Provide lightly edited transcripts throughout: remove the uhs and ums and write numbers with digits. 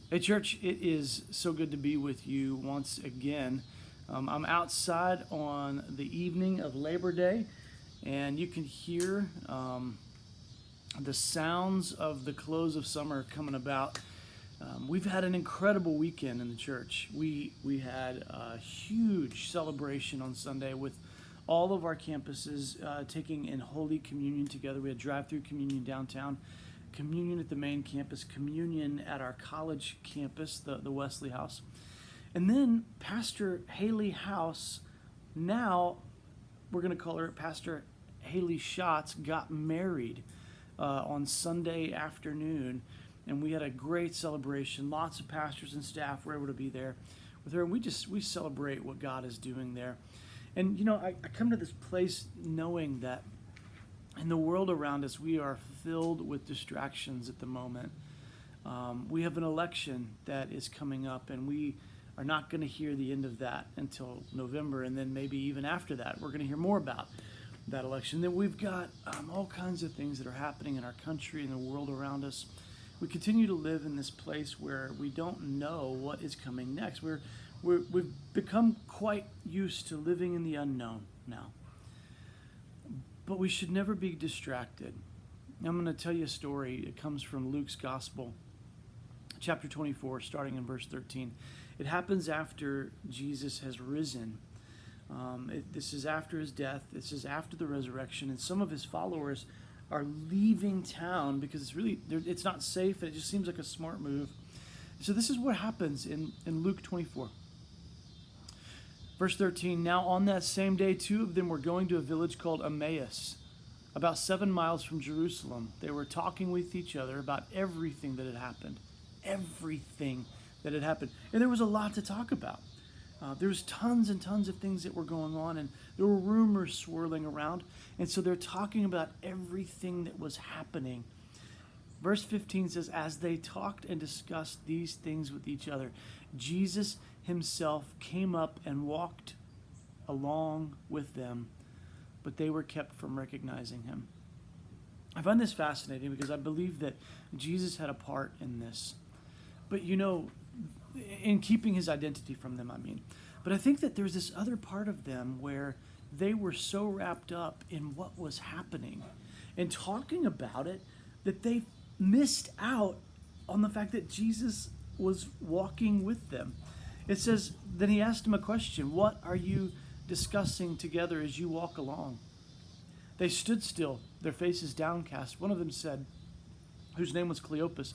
Hey, church, it is so good to be with you once again. I'm outside on the evening of Labor Day, and you can hear the sounds of the close of summer coming about. We've had an incredible weekend in the church. We had a huge celebration on Sunday with all of our campuses taking in Holy Communion together. We had drive-through communion downtown, communion at the main campus, communion at our college campus, the Wesley House. And then Pastor Haley House, now we're going to call her Pastor Haley Schatz, got married on Sunday afternoon. And we had a great celebration. Lots of pastors and staff were able to be there with her. And we celebrate what God is doing there. And, I come to this place knowing that in the world around us, we are filled with distractions at the moment. We have an election that is coming up, and we are not going to hear the end of that until November, and then maybe even after that, we're going to hear more about that election. Then we've got all kinds of things that are happening in our country and the world around us. We continue to live in this place where we don't know what is coming next. We've become quite used to living in the unknown now. But we should never be distracted. I'm going to tell you a story. It comes from Luke's Gospel, chapter 24, starting in verse 13. It happens after Jesus has risen. This is after his death. This is after the resurrection. And some of his followers are leaving town because it's not safe. And it just seems like a smart move. So this is what happens in Luke 24. Verse 13, now on that same day, two of them were going to a village called Emmaus, about 7 miles from Jerusalem. They were talking with each other about everything that had happened. Everything that had happened. And there was a lot to talk about. There was tons and tons of things that were going on, and there were rumors swirling around. And so they're talking about everything that was happening. Verse 15 says, as they talked and discussed these things with each other, Jesus himself came up and walked along with them, but they were kept from recognizing him. I find this fascinating because I believe that Jesus had a part in this. But in keeping his identity from them, I mean. But I think that there's this other part of them where they were so wrapped up in what was happening and talking about it that they missed out on the fact that Jesus was walking with them. It says, then he asked him a question, what are you discussing together as you walk along? They stood still, their faces downcast. One of them said, whose name was Cleopas,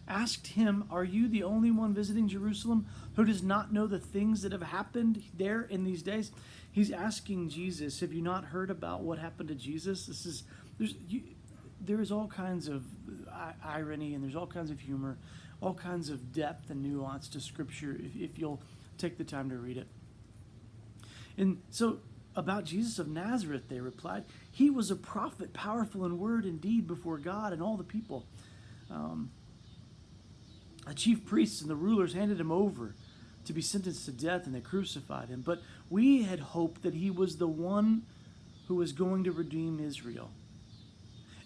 asked him, are you the only one visiting Jerusalem who does not know the things that have happened there in these days? He's asking Jesus, have you not heard about what happened to Jesus? There is all kinds of irony, and there's all kinds of humor, all kinds of depth and nuance to Scripture if you'll take the time to read it. And so about Jesus of Nazareth, they replied, he was a prophet, powerful in word and deed before God and all the people. The chief priests and the rulers handed him over to be sentenced to death, and they crucified him. But we had hoped that he was the one who was going to redeem Israel.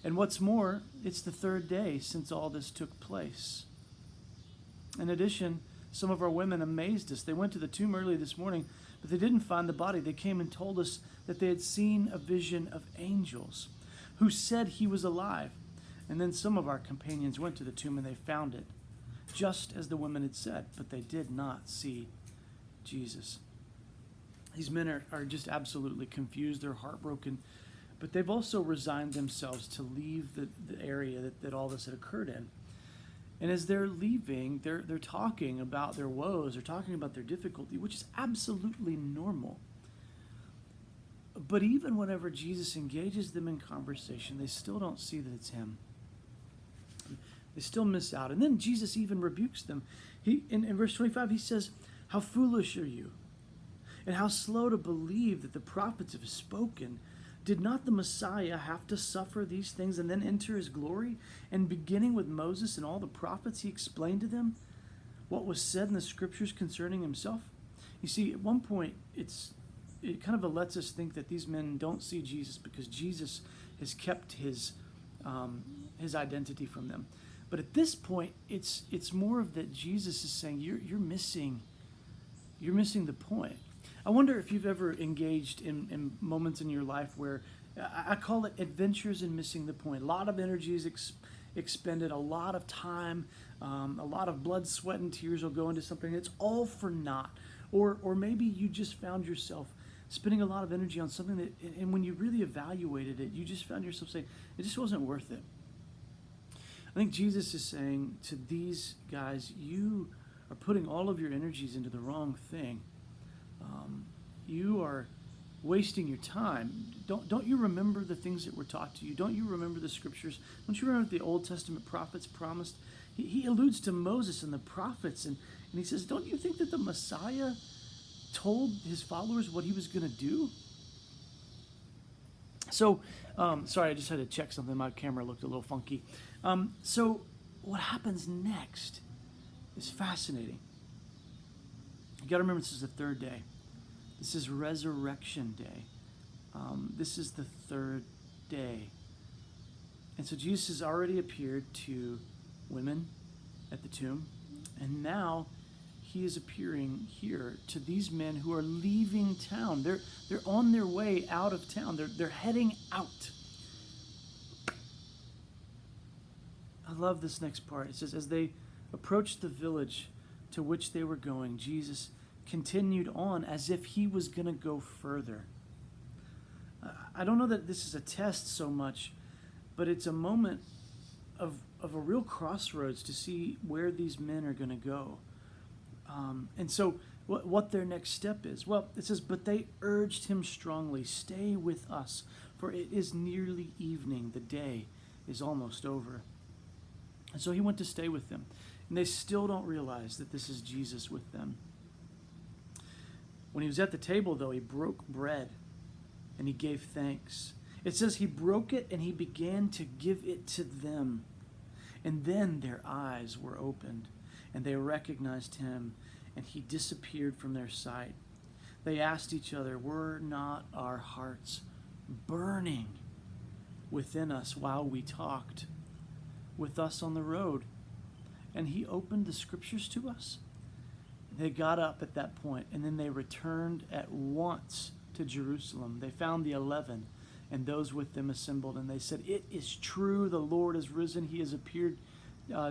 And what's more, it's the third day since all this took place. In addition, some of our women amazed us. They went to the tomb early this morning, but they didn't find the body. They came and told us that they had seen a vision of angels who said he was alive. And then some of our companions went to the tomb and they found it, just as the women had said, but they did not see Jesus. These men are just absolutely confused. They're heartbroken, but they've also resigned themselves to leave the area that all this had occurred in. And as they're leaving, they're talking about their woes, they're talking about their difficulty, which is absolutely normal. But even whenever Jesus engages them in conversation, they still don't see that it's him. They still miss out. And then Jesus even rebukes them. In verse 25, he says, how foolish are you? And how slow to believe that the prophets have spoken. Did not the Messiah have to suffer these things and then enter his glory? And beginning with Moses and all the prophets, he explained to them what was said in the scriptures concerning himself. You see, at one point, it kind of lets us think that these men don't see Jesus because Jesus has kept his identity from them. But at this point, it's more of that Jesus is saying you're missing the point. I wonder if you've ever engaged in moments in your life where I call it adventures in missing the point. A lot of energy is expended, a lot of time, a lot of blood, sweat, and tears will go into something. It's all for naught. Or maybe you just found yourself spending a lot of energy on something that, and when you really evaluated it, you just found yourself saying, it just wasn't worth it. I think Jesus is saying to these guys, you are putting all of your energies into the wrong thing. You are wasting your time. Don't you remember the things that were taught to you? Don't you remember the scriptures? Don't you remember what the Old Testament prophets promised? He alludes to Moses and the prophets, and he says, don't you think that the Messiah told his followers what he was going to do? So, sorry, I just had to check something. My camera looked a little funky. So what happens next is fascinating. You got to remember, this is the third day. This is Resurrection Day. This is the third day. And so Jesus has already appeared to women at the tomb. And now he is appearing here to these men who are leaving town. They're on their way out of town. They're heading out. I love this next part. It says, as they approached the village to which they were going, Jesus continued on as if he was going to go further. I don't know that this is a test so much, but it's a moment of a real crossroads to see where these men are going to go. And so what their next step is. Well, it says, but they urged him strongly, stay with us, for it is nearly evening. The day is almost over. And so he went to stay with them. And they still don't realize that this is Jesus with them. When he was at the table, though, he broke bread and he gave thanks. It says he broke it and he began to give it to them. And then their eyes were opened and they recognized him, and he disappeared from their sight. They asked each other, were not our hearts burning within us while we talked with us on the road? And he opened the scriptures to us. They got up at that point, and then they returned at once to Jerusalem. They found the 11 and those with them assembled, and they said, it is true, the Lord has risen. He has appeared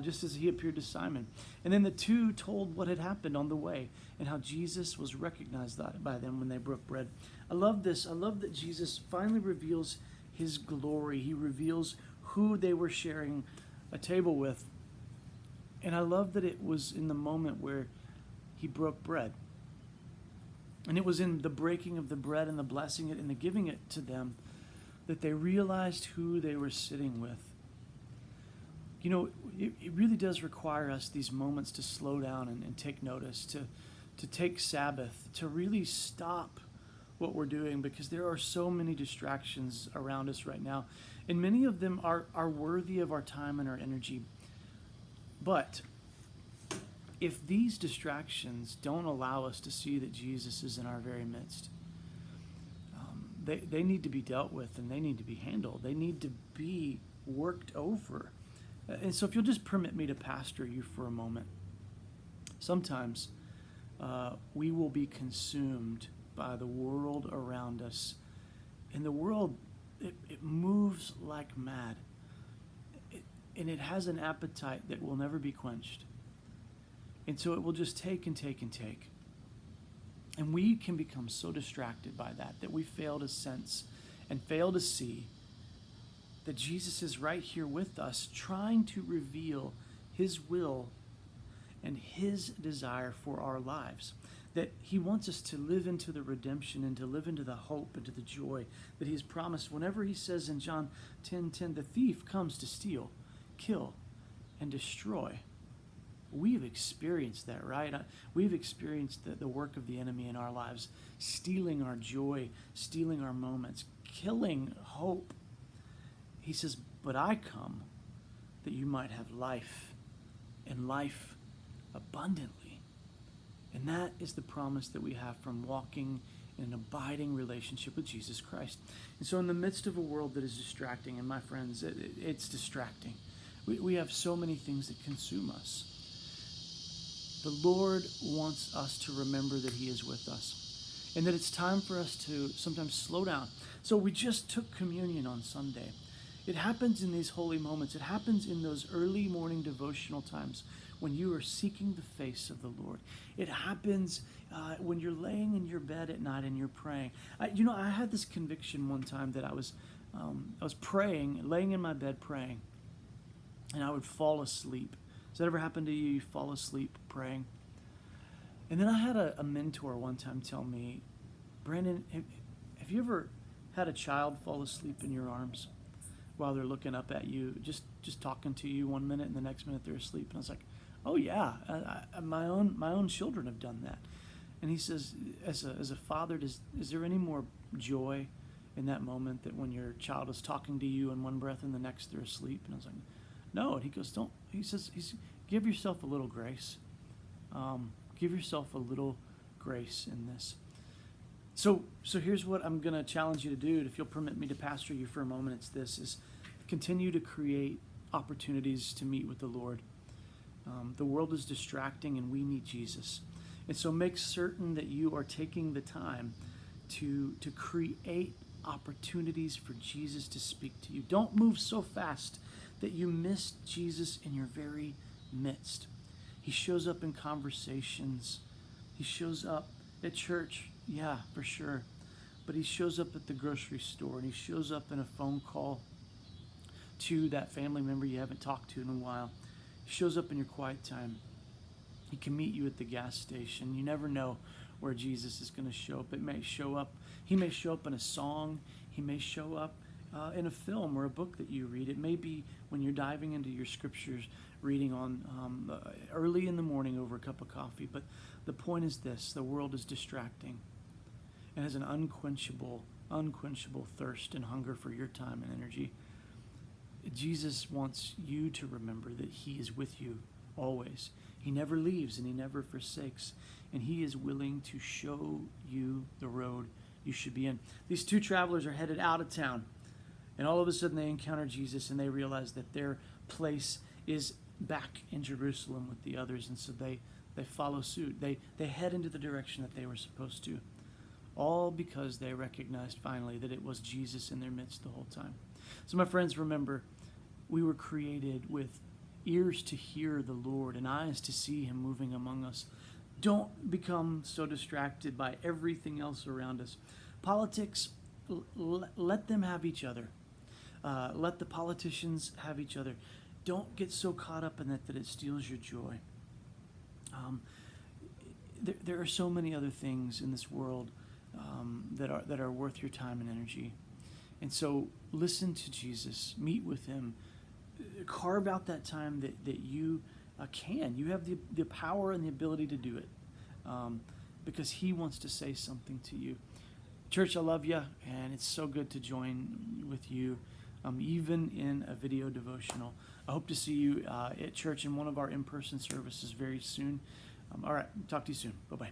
just as he appeared to Simon. And then the two told what had happened on the way and how Jesus was recognized by them when they broke bread. I love this. I love that Jesus finally reveals his glory. He reveals who they were sharing a table with. And I love that it was in the moment where he broke bread. And it was in the breaking of the bread and the blessing it and the giving it to them that they realized who they were sitting with. You know, it really does require us these moments to slow down and take notice, to take Sabbath, to really stop what we're doing, because there are so many distractions around us right now. And many of them are worthy of our time and our energy. But if these distractions don't allow us to see that Jesus is in our very midst, they need to be dealt with and they need to be handled. They need to be worked over. And so if you'll just permit me to pastor you for a moment. Sometimes we will be consumed by the world around us. And the world, it moves like mad. And it has an appetite that will never be quenched. And so it will just take and take and take. And we can become so distracted by that we fail to sense and fail to see that Jesus is right here with us, trying to reveal his will and his desire for our lives. That he wants us to live into the redemption and to live into the hope and to the joy that he has promised. Whenever he says in John 10:10, the thief comes to steal, kill, and destroy. We've experienced that, right? We've experienced the work of the enemy in our lives, stealing our joy, stealing our moments, killing hope. He says, but I come that you might have life, and life abundantly. And that is the promise that we have from walking in an abiding relationship with Jesus Christ. And so in the midst of a world that is distracting, and my friends, it's distracting. We have so many things that consume us. The Lord wants us to remember that he is with us and that it's time for us to sometimes slow down. So we just took communion on Sunday. It happens in these holy moments. It happens in those early morning devotional times when you are seeking the face of the Lord. It happens when you're laying in your bed at night and you're praying. I had this conviction one time that I was praying, laying in my bed praying, and I would fall asleep. Has that ever happened to you? You fall asleep praying? And then I had a mentor one time tell me, Brandon, have you ever had a child fall asleep in your arms while they're looking up at you, just talking to you one minute and the next minute they're asleep? And I was like, oh yeah, my own children have done that. And he says, as a father, is there any more joy in that moment that when your child is talking to you in one breath and the next they're asleep? And I was like, no. And he goes, don't. He says, give yourself a little grace. Give yourself a little grace in this. So here's what I'm going to challenge you to do, if you'll permit me to pastor you for a moment. It's this, is continue to create opportunities to meet with the Lord. The world is distracting and we need Jesus. And so make certain that you are taking the time to create opportunities for Jesus to speak to you. Don't move so fast that you miss Jesus in your very midst. He shows up in conversations. He shows up at church, yeah, for sure. But he shows up at the grocery store, and he shows up in a phone call to that family member you haven't talked to in a while. He shows up in your quiet time. He can meet you at the gas station. You never know where Jesus is going to show up. He may show up in a song. He may show up in a film or a book that you read. It may be when you're diving into your scriptures, reading on early in the morning over a cup of coffee. But the point is this: the world is distracting and has an unquenchable thirst and hunger for your time and energy. Jesus wants you to remember that he is with you always. He never leaves and he never forsakes, and he is willing to show you the road you should be in. These two travelers are headed out of town, and all of a sudden they encounter Jesus, and they realize that their place is back in Jerusalem with the others, and so they follow suit. They head into the direction that they were supposed to, all because they recognized finally that it was Jesus in their midst the whole time. So my friends, remember, we were created with ears to hear the Lord and eyes to see him moving among us. Don't become so distracted by everything else around us. Politics, let them have each other. Let the politicians have each other. Don't get so caught up in that it steals your joy. There are so many other things in this world that are worth your time and energy. And so listen to Jesus, meet with him, carve out that time that you can. You have the power and the ability to do it because he wants to say something to you. Church, I love you, and it's so good to join with you, even in a video devotional. I hope to see you at church in one of our in-person services very soon. All right, talk to you soon. Bye-bye.